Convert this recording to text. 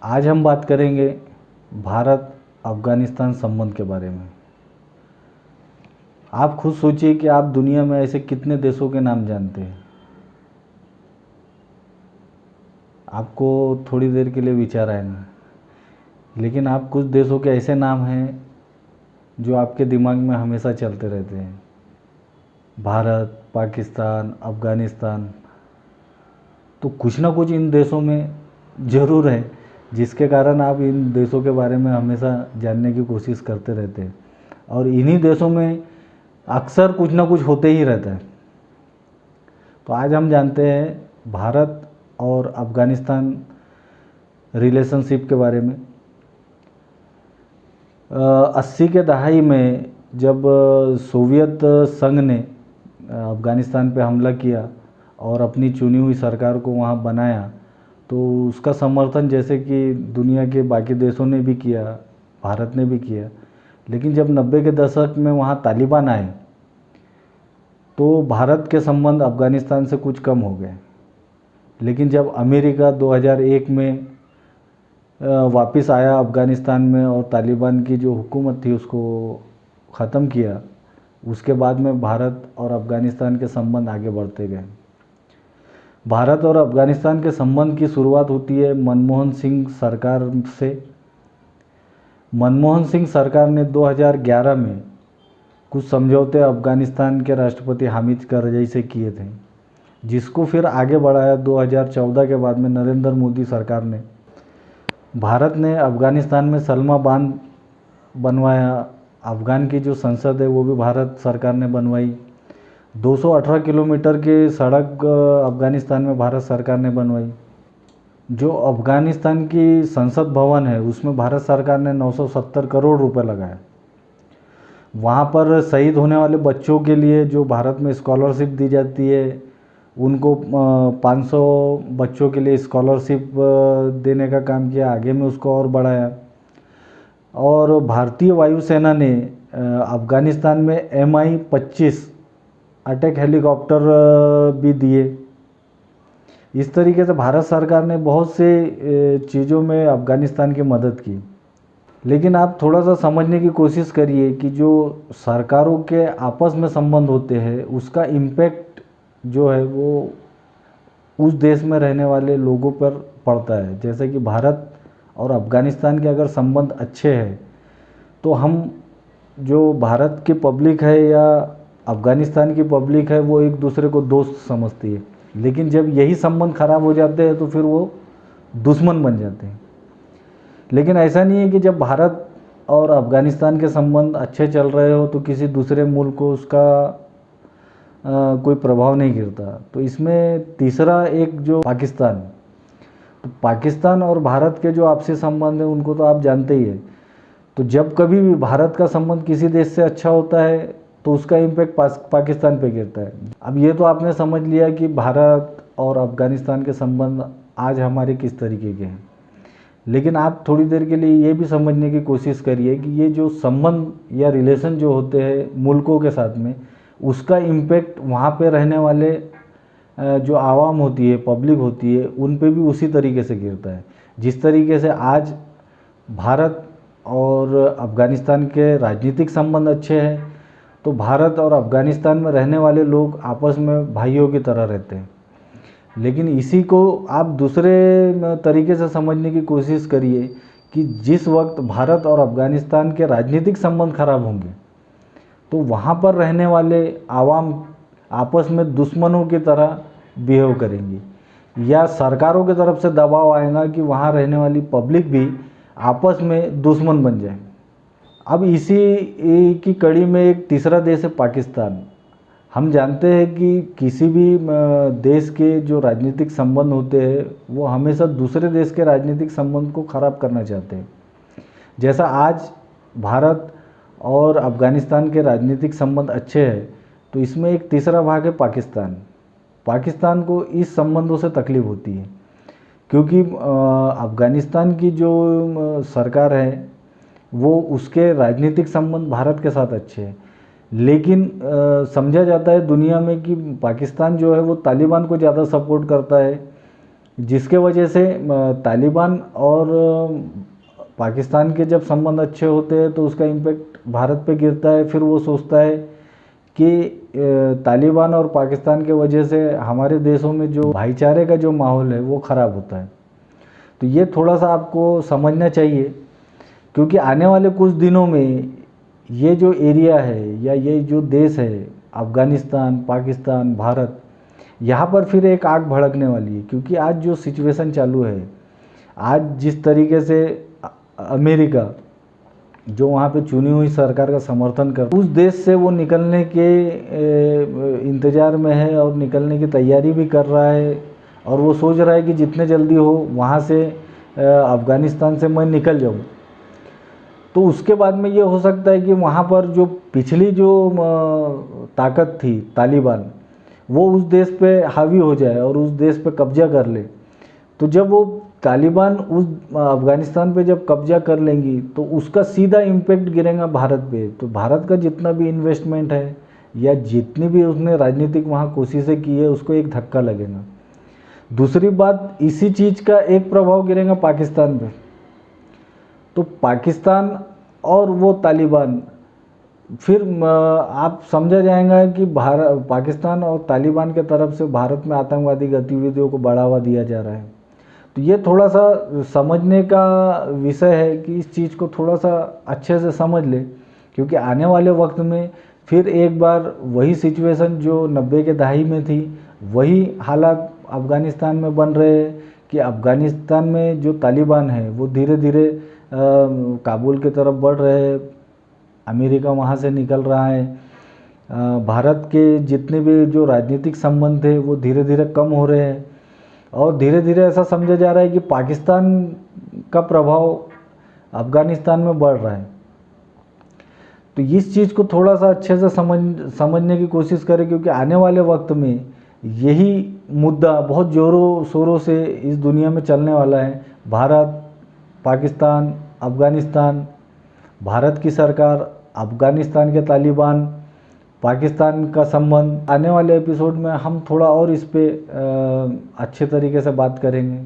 आज हम बात करेंगे भारत अफ़गानिस्तान संबंध के बारे में। आप खुद सोचिए कि आप दुनिया में ऐसे कितने देशों के नाम जानते हैं। आपको थोड़ी देर के लिए विचार आएगा, लेकिन आप कुछ देशों के ऐसे नाम हैं जो आपके दिमाग में हमेशा चलते रहते हैं। भारत, पाकिस्तान, अफ़गानिस्तान, तो कुछ ना कुछ इन देशों में ज़रूर है जिसके कारण आप इन देशों के बारे में हमेशा जानने की कोशिश करते रहते हैं। और इन्हीं देशों में अक्सर कुछ ना कुछ होते ही रहता है। तो आज हम जानते हैं भारत और अफ़गानिस्तान रिलेशनशिप के बारे में। 80 के दहाई में जब सोवियत संघ ने अफ़गानिस्तान पे हमला किया और अपनी चुनी हुई सरकार को वहाँ बनाया, तो उसका समर्थन जैसे कि दुनिया के बाकी देशों ने भी किया, भारत ने भी किया। लेकिन जब 90 के दशक में वहाँ तालिबान आए तो भारत के संबंध अफ़गानिस्तान से कुछ कम हो गए। लेकिन जब अमेरिका 2001 में वापस आया अफ़गानिस्तान में और तालिबान की जो हुकूमत थी उसको ख़त्म किया, उसके बाद में भारत और अफ़गानिस्तान के संबंध आगे बढ़ते गए। भारत और अफ़गानिस्तान के संबंध की शुरुआत होती है मनमोहन सिंह सरकार से। मनमोहन सिंह सरकार ने 2011 में कुछ समझौते अफ़गानिस्तान के राष्ट्रपति हामिद करज़ई से किए थे, जिसको फिर आगे बढ़ाया 2014 के बाद में नरेंद्र मोदी सरकार ने। भारत ने अफ़गानिस्तान में सलमा बांध बनवाया। अफ़गान की जो संसद है वो भी भारत सरकार ने बनवाई। 218 किलोमीटर की सड़क अफ़गानिस्तान में भारत सरकार ने बनवाई। जो अफ़गानिस्तान की संसद भवन है उसमें भारत सरकार ने 970 करोड़ रुपए लगाए। वहाँ पर शहीद होने वाले बच्चों के लिए जो भारत में स्कॉलरशिप दी जाती है, उनको 500 बच्चों के लिए स्कॉलरशिप देने का काम किया। आगे में उसको और बढ़ाया। और भारतीय वायुसेना ने अफ़गानिस्तान में Mi-25 अटैक हेलीकॉप्टर भी दिए। इस तरीके से भारत सरकार ने बहुत से चीज़ों में अफ़गानिस्तान की मदद की। लेकिन आप थोड़ा सा समझने की कोशिश करिए कि जो सरकारों के आपस में संबंध होते हैं उसका इम्पैक्ट जो है वो उस देश में रहने वाले लोगों पर पड़ता है। जैसे कि भारत और अफ़गानिस्तान के अगर संबंध अच्छे हैं तो हम जो भारत की पब्लिक है या अफ़गानिस्तान की पब्लिक है वो एक दूसरे को दोस्त समझती है। लेकिन जब यही संबंध ख़राब हो जाते हैं तो फिर वो दुश्मन बन जाते हैं। लेकिन ऐसा नहीं है कि जब भारत और अफ़गानिस्तान के संबंध अच्छे चल रहे हो तो किसी दूसरे मुल्क को उसका कोई प्रभाव नहीं गिरता। तो इसमें तीसरा एक जो पाकिस्तान, तो पाकिस्तान और भारत के जो आपसी संबंध हैं उनको तो आप जानते ही हैं। तो जब कभी भी भारत का संबंध किसी देश से अच्छा होता है तो उसका इम्पैक्ट पाकिस्तान पे गिरता है। अब ये तो आपने समझ लिया कि भारत और अफ़गानिस्तान के संबंध आज हमारे किस तरीके के हैं। लेकिन आप थोड़ी देर के लिए ये भी समझने की कोशिश करिए कि ये जो संबंध या रिलेशन जो होते हैं मुल्कों के साथ में, उसका इम्पैक्ट वहाँ पे रहने वाले जो आवाम होती है, पब्लिक होती है, उन पे भी उसी तरीके से गिरता है। जिस तरीके से आज भारत और अफ़गानिस्तान के राजनीतिक संबंध अच्छे हैं तो भारत और अफ़गानिस्तान में रहने वाले लोग आपस में भाइयों की तरह रहते हैं। लेकिन इसी को आप दूसरे तरीके से समझने की कोशिश करिए कि जिस वक्त भारत और अफ़गानिस्तान के राजनीतिक संबंध खराब होंगे तो वहाँ पर रहने वाले आवाम आपस में दुश्मनों की तरह बिहेव करेंगी या सरकारों की तरफ से दबाव आएगा कि वहाँ रहने वाली पब्लिक भी आपस में दुश्मन बन जाए। अब इसी की कड़ी में एक तीसरा देश है पाकिस्तान। हम जानते हैं कि किसी भी देश के जो राजनीतिक संबंध होते हैं वो हमेशा दूसरे देश के राजनीतिक संबंध को ख़राब करना चाहते हैं। जैसा आज भारत और अफ़गानिस्तान के राजनीतिक संबंध अच्छे हैं तो इसमें एक तीसरा भाग है पाकिस्तान। पाकिस्तान को इस संबंधों से तकलीफ़ होती है क्योंकि अफ़गानिस्तान की जो सरकार है वो उसके राजनीतिक संबंध भारत के साथ अच्छे हैं। लेकिन समझा जाता है दुनिया में कि पाकिस्तान जो है वो तालिबान को ज़्यादा सपोर्ट करता है जिसके वजह से तालिबान और पाकिस्तान के जब संबंध अच्छे होते हैं तो उसका इम्पेक्ट भारत पे गिरता है। फिर वो सोचता है कि तालिबान और पाकिस्तान के वजह से हमारे देशों में जो भाईचारे का जो माहौल है वो ख़राब होता है। तो ये थोड़ा सा आपको समझना चाहिए, क्योंकि आने वाले कुछ दिनों में ये जो एरिया है या ये जो देश है अफ़गानिस्तान, पाकिस्तान, भारत, यहाँ पर फिर एक आग भड़कने वाली है। क्योंकि आज जो सिचुएशन चालू है, आज जिस तरीके से अमेरिका जो वहाँ पे चुनी हुई सरकार का समर्थन कर, उस देश से वो निकलने के इंतज़ार में है और निकलने की तैयारी भी कर रहा है। और वो सोच रहा है कि जितने जल्दी हो वहाँ से अफ़गानिस्तान से मैं निकल जाऊँ। तो उसके बाद में ये हो सकता है कि वहाँ पर जो पिछली जो ताकत थी तालिबान, वो उस देश पे हावी हो जाए और उस देश पे कब्जा कर ले। तो जब वो तालिबान उस अफ़गानिस्तान पे जब कब्जा कर लेंगी तो उसका सीधा इम्पेक्ट गिरेगा भारत पे। तो भारत का जितना भी इन्वेस्टमेंट है या जितनी भी उसने राजनीतिक वहाँ कोशिशें की है उसको एक धक्का लगेगा। दूसरी बात, इसी चीज़ का एक प्रभाव गिरेगा पाकिस्तान पे। तो पाकिस्तान और वो तालिबान, फिर आप समझा जाएगा कि पाकिस्तान और तालिबान के तरफ से भारत में आतंकवादी गतिविधियों को बढ़ावा दिया जा रहा है। तो ये थोड़ा सा समझने का विषय है कि इस चीज़ को थोड़ा सा अच्छे से समझ ले, क्योंकि आने वाले वक्त में फिर एक बार वही सिचुएशन जो 90 के दहाई में थी, वही हालात अफ़गानिस्तान में बन रहे हैं कि अफ़गानिस्तान में जो तालिबान है वो धीरे धीरे काबुल की तरफ बढ़ रहे हैं, अमेरिका वहाँ से निकल रहा है, भारत के जितने भी जो राजनीतिक संबंध थे वो धीरे धीरे कम हो रहे हैं। और धीरे धीरे ऐसा समझा जा रहा है कि पाकिस्तान का प्रभाव अफ़गानिस्तान में बढ़ रहा है। तो इस चीज़ को थोड़ा सा अच्छे से समझने की कोशिश करें, क्योंकि आने वाले वक्त में यही मुद्दा बहुत ज़ोरों शोरों से इस दुनिया में चलने वाला है। भारत, पाकिस्तान, अफ़गानिस्तान, भारत की सरकार, अफ़गानिस्तान के तालिबान, पाकिस्तान का संबंध। आने वाले एपिसोड में हम थोड़ा और इस पे अच्छे तरीके से बात करेंगे।